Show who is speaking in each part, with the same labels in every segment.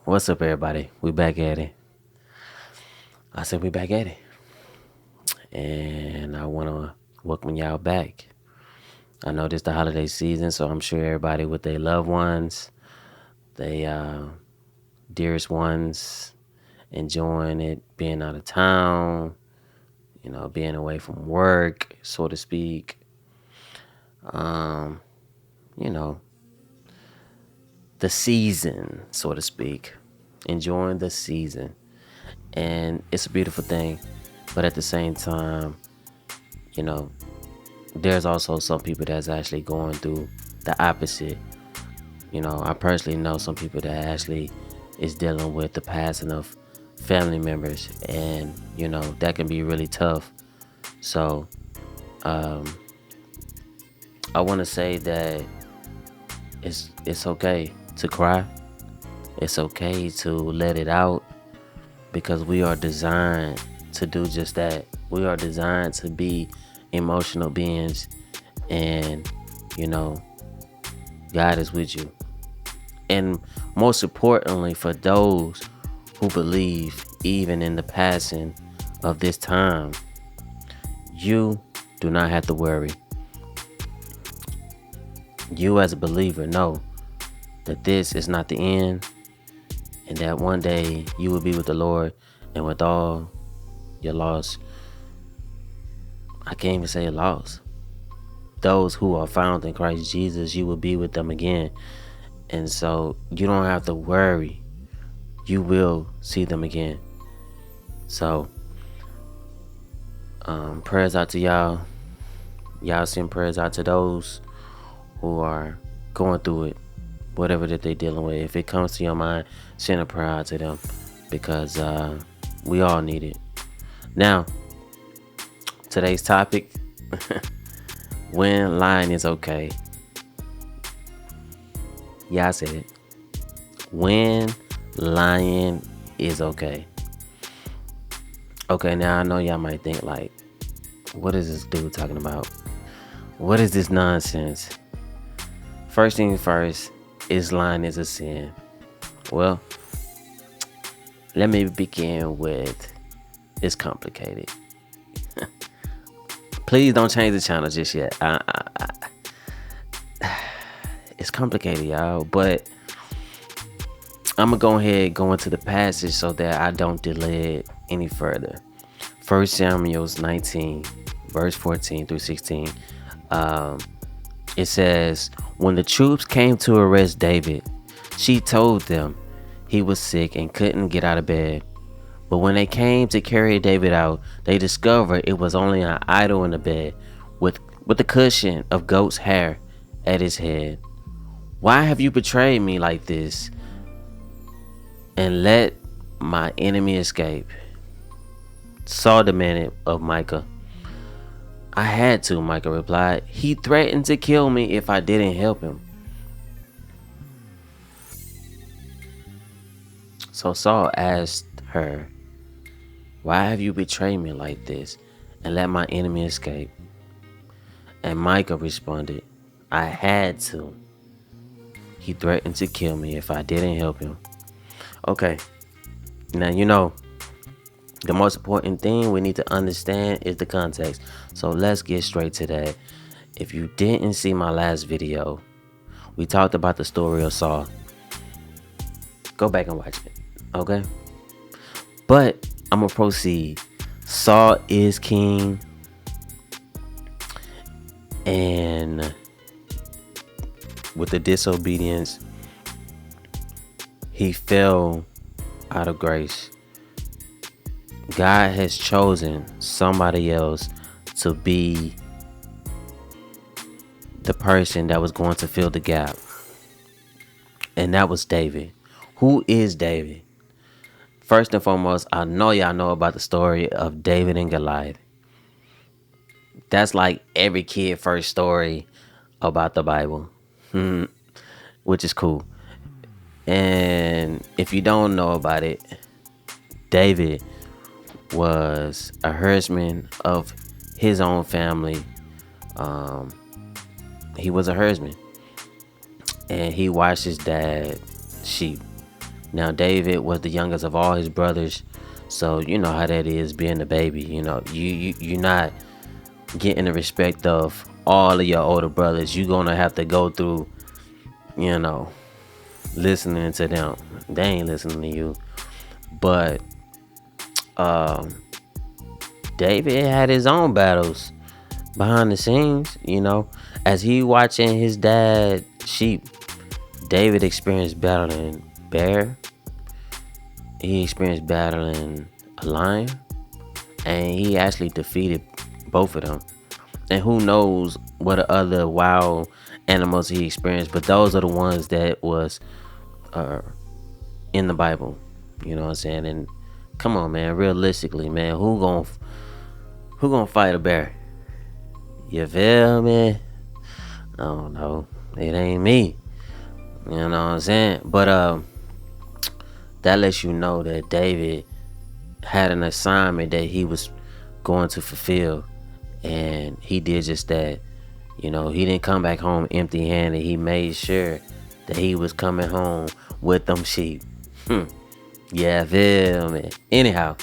Speaker 1: What's up, everybody? We back at it. I said we back at it, and I want to welcome y'all back. I know this the holiday season, so I'm sure everybody with their loved ones, they dearest ones, enjoying it, being out of town, being away from work, so to speak. Um, you know, the season, so to speak, enjoying the season, and it's a beautiful thing. But at the same time, you know, there's also some people that's actually going through the opposite. I personally know some people that actually is dealing with the passing of family members, and that can be really tough. So, um, I want to say that it's okay to cry. It's okay to let it out because we are designed to do just that. We are designed to be emotional beings, and you know God is with you. And most importantly, for those who believe, even in the passing of this time, you do not have to worry. You, as a believer, know that this is not the end, and that one day you will be with the Lord, and with all your loss, I can't even say loss. Those who are found in Christ Jesus, you will be with them again. And so you don't have to worry. You will see them again. So, prayers out to y'all. Y'all send prayers out to those who are going through it, whatever that they're dealing with. If it comes to your mind, send a prayer out to them, because we all need it. Now, today's topic: when lying is okay. Yeah, I said it. When lying is okay. Okay, now I know y'all might think, like, what is this dude talking about? What is this nonsense? First thing first, is lying is a sin? Well, let me begin with, it's complicated. Please don't change the channel just yet. It's complicated, y'all, but I'm gonna go ahead and go into the passage so that I don't delay it any further. 1 Samuel 19, verse 14 through 16. It says, when the troops came to arrest David, she told them he was sick and couldn't get out of bed. But when they came to carry David out, they discovered it was only an idol in the bed with a cushion of goat's hair at his head. Why have you betrayed me like this and let my enemy escape? Saul demanded of Micah. I had to, Micah replied. He threatened to kill me if I didn't help him. So Saul asked her, why have you betrayed me like this and let my enemy escape? And Micah responded, I had to. He threatened to kill me if I didn't help him. Okay, now the most important thing we need to understand is the context. So let's get straight to that. If you didn't see my last video, we talked about the story of Saul. Go back and watch it, okay? But I'm gonna proceed. Saul is king, and with the disobedience, he fell out of grace. God has chosen somebody else to be the person that was going to fill the gap. And that was David. Who is David? First and foremost, I know y'all know about the story of David and Goliath. That's like every kid first story about the Bible, which is cool. And if you don't know about it, David was a herdsman of his own family. He was a herdsman, and he watched his dad sheep Now David was the youngest of all his brothers, so you know how that is being the baby. You know, you're not getting the respect of all of your older brothers. You're gonna have to go through, you know, listening to them. They ain't listening to you. But David had his own battles behind the scenes, you know. As he watching his dad sheep, David experienced battling bear. He experienced battling a lion, and he actually defeated both of them. And who knows what other wild animals he experienced, but those are the ones that was uh, in the Bible. You know what I'm saying? And come on, man, realistically, man, who gonna fight a bear? You feel me? I don't know. It ain't me. You know what I'm saying? But that lets you know that David had an assignment that he was going to fulfill, and he did just that. You know, he didn't come back home empty handed. He made sure that he was coming home with them sheep. Yeah, feel me? Anyhow,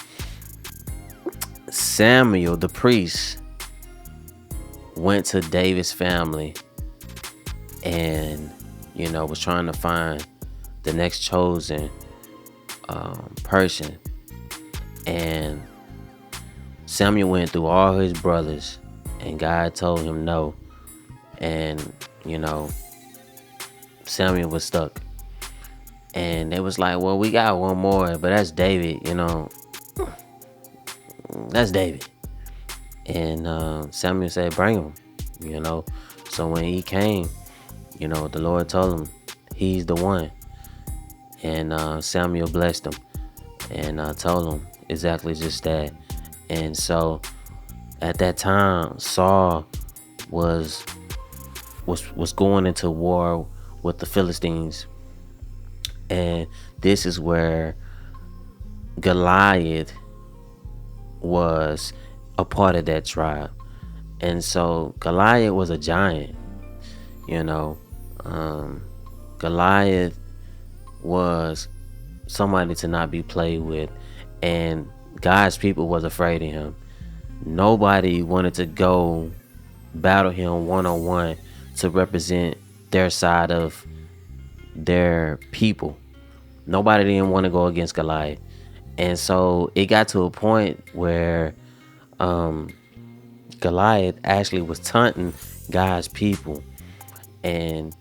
Speaker 1: Samuel the priest went to David's family and, you know, was trying to find the next chosen person. And Samuel went through all his brothers, and God told him no. And, you know, Samuel was stuck. And it was like, well, we got one more, but that's David, you know. That's David. And Samuel said, bring him, you know. So when he came, you know, the Lord told him, he's the one. And Samuel blessed him and told him exactly just that. And so at that time, Saul was going into war with the Philistines. And this is where Goliath was a part of that tribe. And so Goliath was a giant, you know. Goliath was somebody to not be played with, and God's people was afraid of him. Nobody wanted to go battle him one-on-one to represent their side of their people. Nobody didn't want to go against Goliath. And so it got to a point where Goliath actually was taunting God's people. And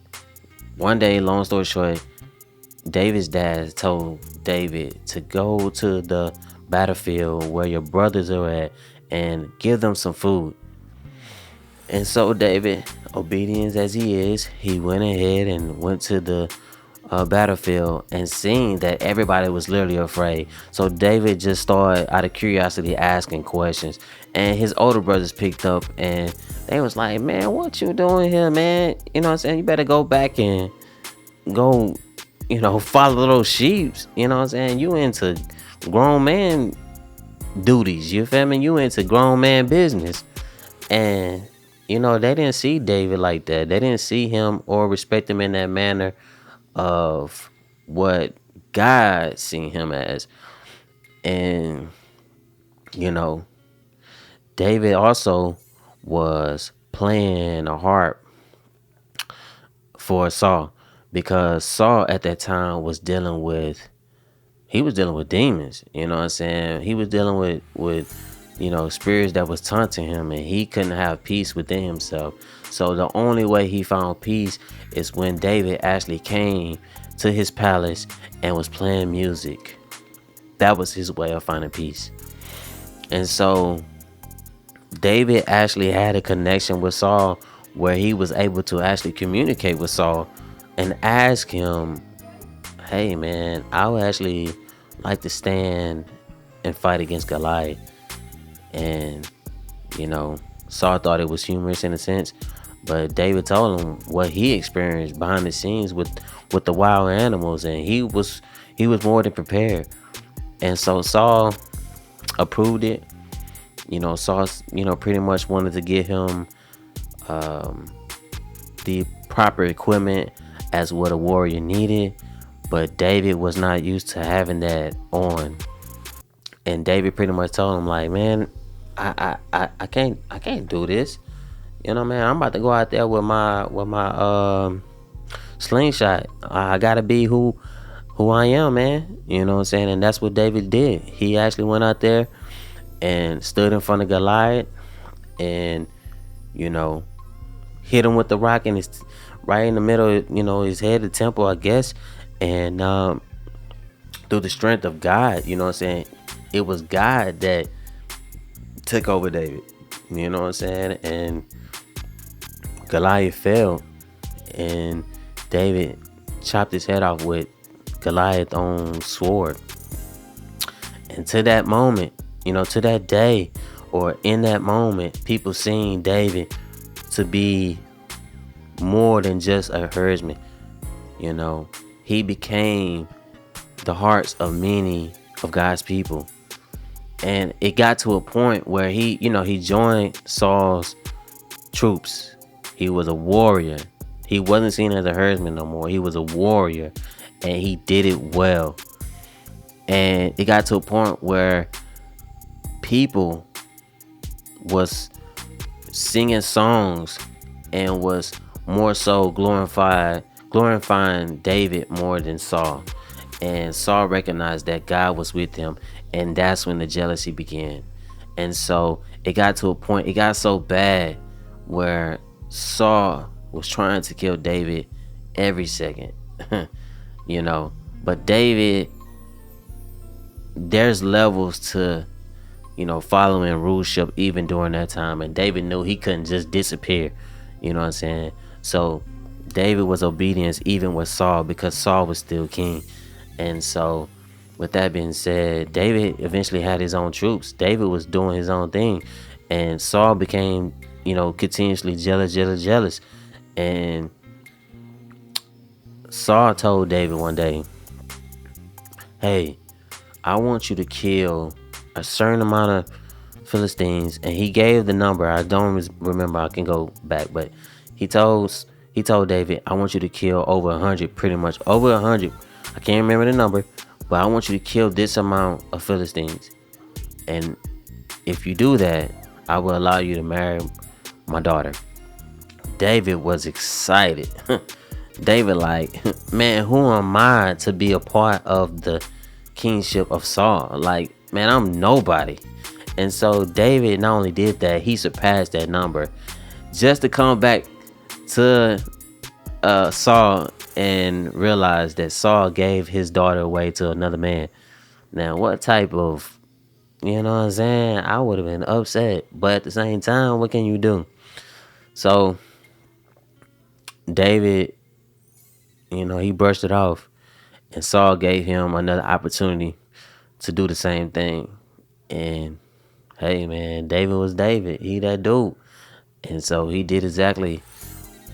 Speaker 1: one day, long story short, David's dad told David to go to the battlefield where your brothers are at and give them some food. And so David, obedient as he is, he went ahead and went to the battlefield and seen that everybody was literally afraid. So David just started out of curiosity asking questions, and his older brothers picked up and they was like, man, what you doing here, man? You know what I'm saying? You better go back and go, you know, follow those sheep. You know what I'm saying? You into grown man duties, you feel me? You into grown man business. And you know, they didn't see David like that. They didn't see him or respect him in that manner of what God seen him as. And you know, David also was playing a harp for Saul, because Saul at that time was dealing with demons. You know what I'm saying? He was dealing with you know, spirits that was taunting him, and he couldn't have peace within himself. So the only way he found peace is when David actually came to his palace and was playing music. That was his way of finding peace. And so David actually had a connection with Saul where he was able to actually communicate with Saul and ask him, hey man, I would actually like to stand and fight against Goliath. And you know, Saul thought it was humorous in a sense, but David told him what he experienced behind the scenes with the wild animals, and he was more than prepared. And so Saul approved it. You know, Saul, you know, pretty much wanted to get him the proper equipment as what a warrior needed. But David was not used to having that on. And David pretty much told him like, man, I can't do this. You know, man, I'm about to go out there with my slingshot. I gotta be who I am, man. You know what I'm saying? And that's what David did. He actually went out there and stood in front of Goliath and, you know, hit him with the rock in his right in the middle, his head, the temple, I guess. And through the strength of God, you know what I'm saying? It was God that took over David. You know what I'm saying? And Goliath fell, and David chopped his head off with Goliath's own sword. And to that moment, to that day, or in that moment, people seen David to be more than just a herdsman. He became the hearts of many of God's people. And it got to a point where he joined Saul's troops. He was a warrior. He wasn't seen as a herdsman no more. He was a warrior, and he did it well. And it got to a point where people was singing songs and was more so glorifying David more than Saul. And Saul recognized that God was with him, and that's when the jealousy began. And so it got to a point, it got so bad where Saul was trying to kill David every second. But David, there's levels to following ruleship even during that time, and David knew he couldn't just disappear. You know what I'm saying? So David was obedient even with Saul, because Saul was still king. And so with that being said, David eventually had his own troops. David was doing his own thing, and Saul became continuously jealous. And Saul told David one day, hey, I want you to kill a certain amount of Philistines. And he gave the number. I don't remember. I can go back. But he told David, I want you to kill over 100, pretty much. Over 100. I can't remember the number. But I want you to kill this amount of Philistines. And if you do that, I will allow you to marry my daughter. David was excited. David like, man, who am I to be a part of the kingship of Saul? Like, man, I'm nobody. And so David not only did that, he surpassed that number just to come back to Saul and realize that Saul gave his daughter away to another man. Now, what type of, you know what I'm saying? I would have been upset, but at the same time, what can you do? So David, he brushed it off, and Saul gave him another opportunity to do the same thing. And hey, man, David was David. He that dude. And so he did exactly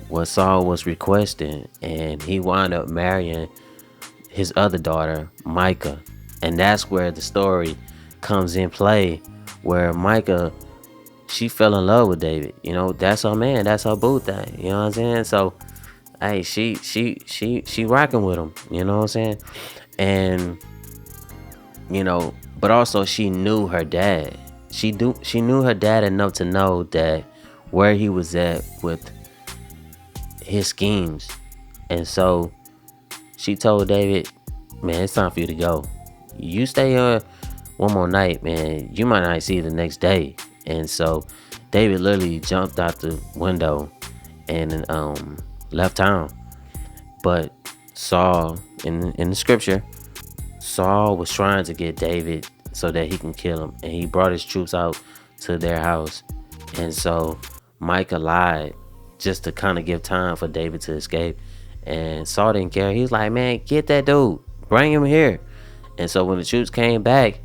Speaker 1: what Saul was requesting, and he wound up marrying his other daughter, Micah. And that's where the story comes in play, where Micah, she fell in love with David. That's her man, that's her boo thing. You know what I'm saying? So hey, she rocking with him. You know what I'm saying? And but also she knew her dad. She knew her dad enough to know that where he was at with his schemes. And so she told David, man, it's time for you to go. You stay here one more night, man. You might not see you the next day. And so David literally jumped out the window and left town. But Saul, in the scripture, Saul was trying to get David so that he can kill him, and he brought his troops out to their house. And so Micah lied just to kind of give time for David to escape. And Saul didn't care. He was like, man, get that dude, bring him here. And so when the troops came back,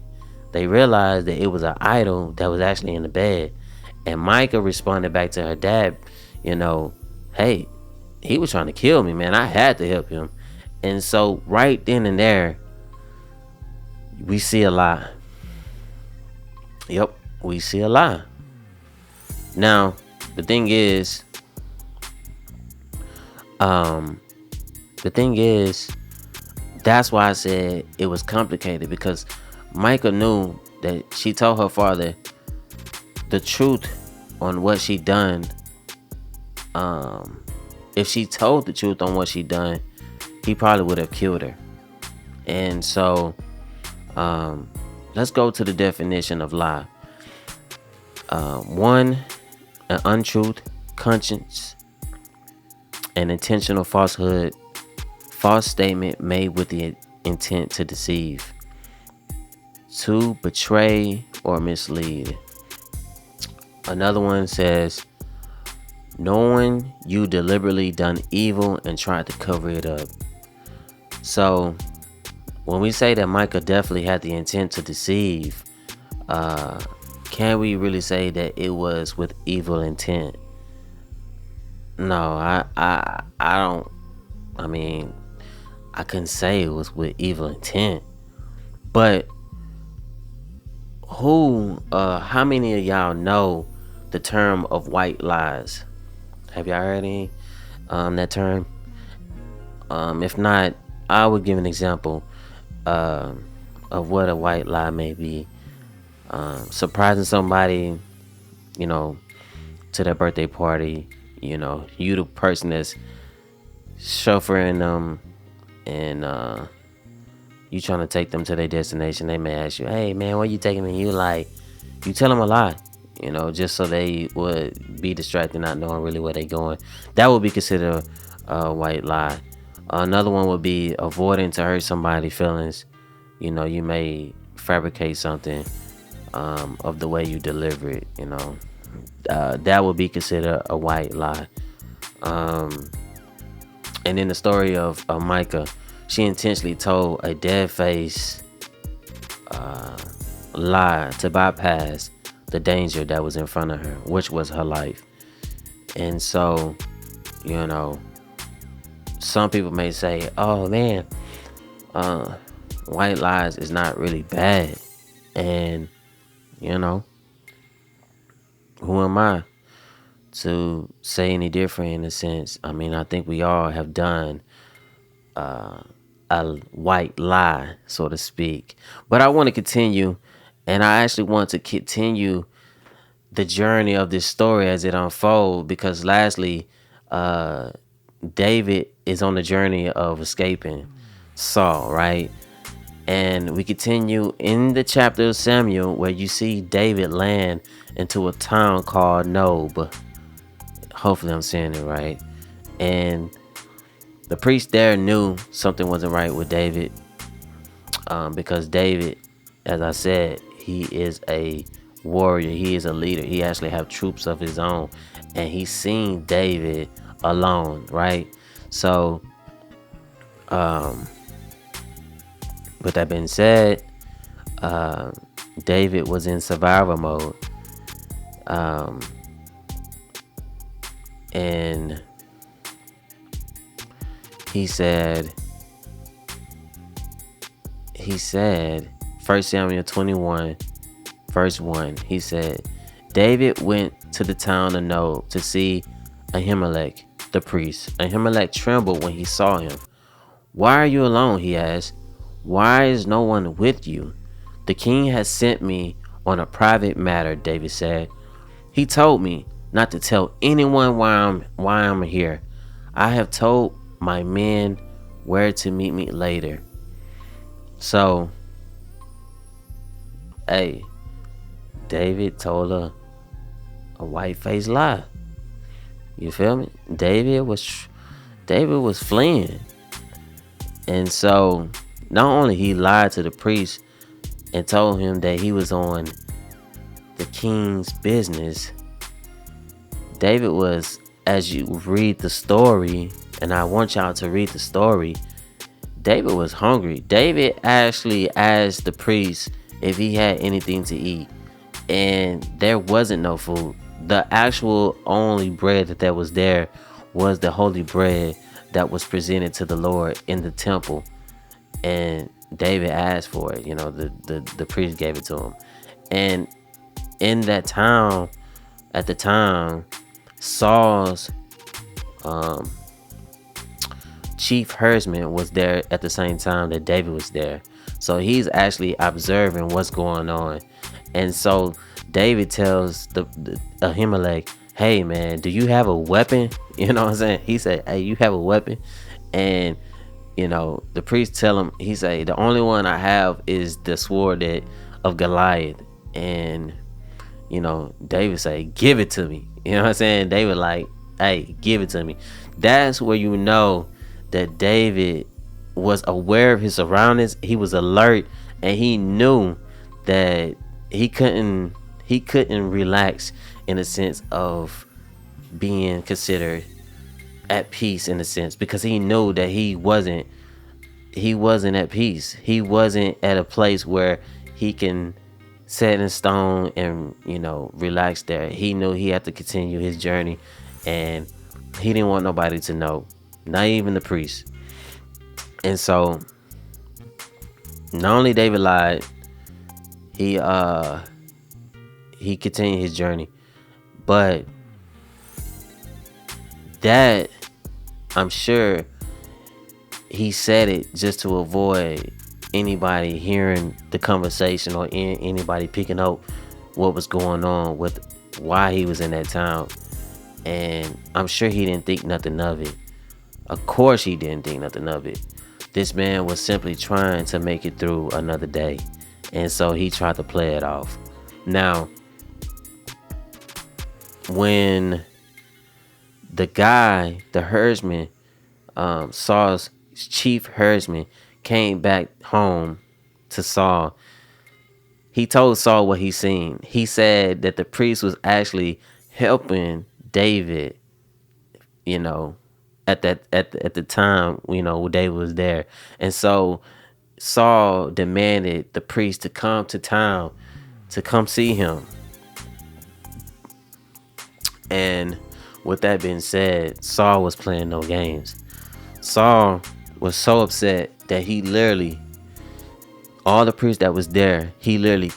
Speaker 1: they realized that it was an idol that was actually in the bed. And Micah responded back to her dad, hey, he was trying to kill me, man. I had to help him. And so right then and there, we see a lie. Yep, we see a lie. Now, the thing is that's why I said it was complicated, because Micah knew that she told her father the truth on what she done. If she told the truth on what she done, he probably would have killed her. And so, let's go to the definition of lie. One, an untruth, conscience, an intentional falsehood, false statement made with the intent to deceive. Two, betray or mislead. Another one says, knowing you deliberately done evil and tried to cover it up. So when we say that Micah definitely had the intent to deceive, can we really say that it was with evil intent? No, I don't. I mean, I couldn't say it was with evil intent. But how many of y'all know the term of white lies? Have y'all heard any that term? If not, I would give an example of what a white lie may be. Surprising somebody, to their birthday party. You the person that's chauffeuring them, and you trying to take them to their destination. They may ask you, "Hey man, where you taking me?" You tell them a lie, just so they would be distracted, not knowing really where they going. That would be considered a white lie. Another one would be avoiding to hurt somebody's feelings. You may fabricate something of the way you deliver it. That would be considered a white lie. And in the story of Micah, she intentionally told a dead-faced lie to bypass the danger that was in front of her, which was her life. And so, some people may say, "Oh man, white lies is not really bad," and who am I to say any different in a sense? I mean, I think we all have done a white lie, so to speak. But I want to continue, and I actually want to continue the journey of this story as it unfolds, because lastly, David is on the journey of escaping Saul, right? And we continue in the chapter of Samuel, where you see David land into a town called Nob. Hopefully I'm saying it right. And the priest there knew something wasn't right with David, because David, as I said, he is a warrior. He is a leader. He actually have troops of his own, and he's seen David alone, right? So, with that being said, David was in survival mode, and he said, 1 Samuel 21, verse 1, he said, David went to the town of Nob to see Ahimelech, the priest. Ahimelech trembled when he saw him. "Why are you alone?" he asked. "Why is no one with you?" "The king has sent me on a private matter," David said. "He told me not to tell anyone why I'm here. I have told my men where to meet me later." So, hey, David told a white-faced lie. You feel me? David was fleeing. And so, not only he lied to the priest and told him that he was on the king's business, David was, as you read the story, and I want y'all to read the story, David was hungry. David actually asked the priest if he had anything to eat, and there wasn't no food. The actual only bread that was there was the holy bread that was presented to the Lord in the temple, and David asked for it. The priest gave it to him. And in that town, at the time, Saul's chief herdsman was there at the same time that David was there. So he's actually observing what's going on. And so David tells the Ahimelech, hey man, do you have a weapon? You know what I'm saying? He said, hey, you have a weapon? And the priest tell him, he say, the only one I have is the sword of Goliath. And David say, give it to me. You know what I'm saying? David like, hey, give it to me. That's where you know that David was aware of his surroundings. He was alert, and he knew that he couldn't relax in a sense of being considered at peace, in a sense, because he knew that he wasn't at peace. He wasn't at a place where he can set in stone and relax there. He knew he had to continue his journey, and he didn't want nobody to know, not even the priest. And so not only David lied, he continued his journey, but that, I'm sure he said it just to avoid anybody hearing the conversation or anybody picking up what was going on with why he was in that town. And I'm sure he didn't think nothing of it. Of course he didn't think nothing of it. This man was simply trying to make it through another day. And so he tried to play it off. Now, when the herdsman, Saul's chief herdsman, came back home to Saul, he told Saul what he seen. He said that the priest was actually helping David, at the time, David was there. And so Saul demanded the priest to come to town to come see him. And with that being said, Saul was playing no games. Saul was so upset that he literally, all the priests that was there, he literally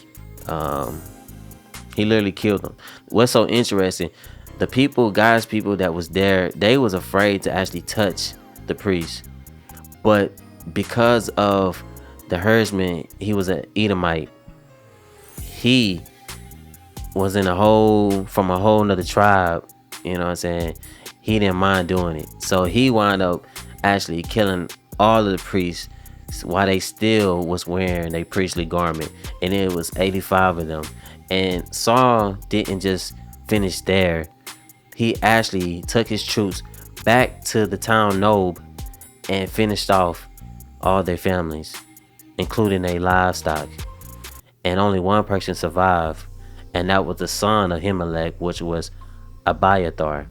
Speaker 1: killed them. What's so interesting, God's people that was there, they was afraid to actually touch the priest. But because of the herdsman, he was an Edomite. He was from a whole nother tribe. You know what I'm saying? He didn't mind doing it. So he wound up actually killing all of the priests while they still was wearing their priestly garment. And it was 85 of them. And Saul didn't just finish there. He actually took his troops back to the town Nob and finished off all their families, including their livestock. And only one person survived, and that was the son of Ahimelech, which was Abiathar.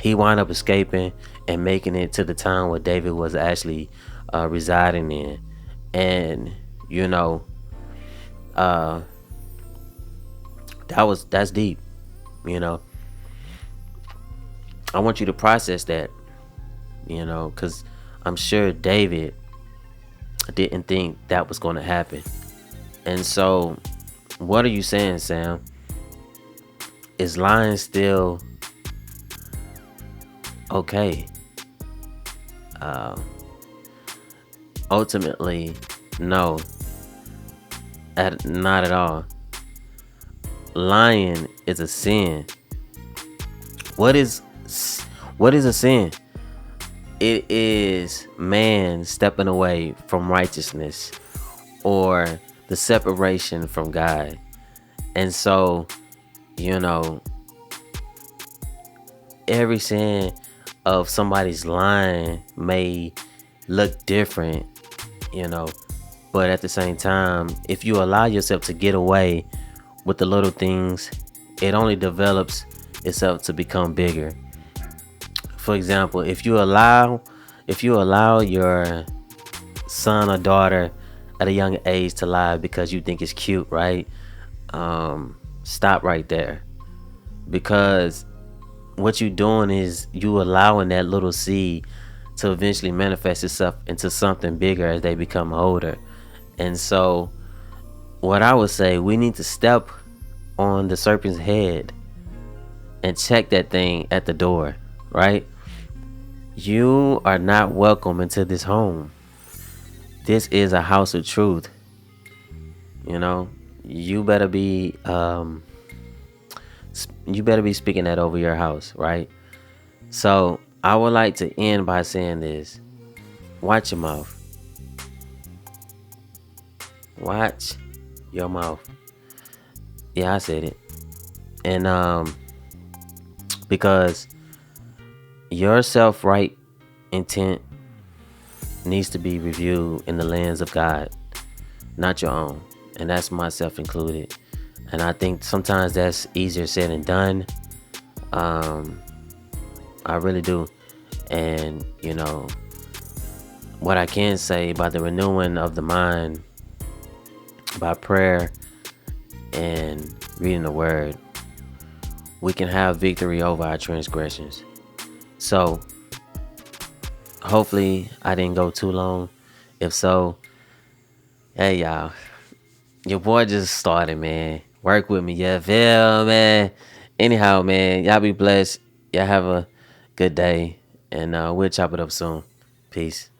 Speaker 1: He wound up escaping and making it to the town where David was actually residing in. And that's deep. I want you to process that, because I'm sure David didn't think that was going to happen. And so, what are you saying, Sam? Is lying still okay? Ultimately, no. Not at all. Lying is a sin. What is a sin? It is man stepping away from righteousness, or the separation from God. And so, every sin of somebody's lying may look different, but at the same time, if you allow yourself to get away with the little things, it only develops itself to become bigger. For example, if you allow your son or daughter at a young age to lie because you think it's cute, right? Stop right there, because what you're doing is you allowing that little seed to eventually manifest itself into something bigger as they become older. And so what I would say, we need to step on the serpent's head and check that thing at the door, right? You are not welcome into this home. This is a house of truth. You know, you better be you better be speaking that over your house, right? So I would like to end by saying this: watch your mouth. Watch your mouth. Yeah, I said it. And because your self-right intent needs to be reviewed in the lens of God, not your own. And that's myself included. And I think sometimes that's easier said than done. Um, I really do. And, what I can say about the renewing of the mind by prayer and reading the word, we can have victory over our transgressions. So, hopefully, I didn't go too long. If so, hey, y'all, your boy just started, man. Work with me, yeah, feel, man. Anyhow, man, y'all be blessed. Y'all have a good day, and we'll chop it up soon. Peace.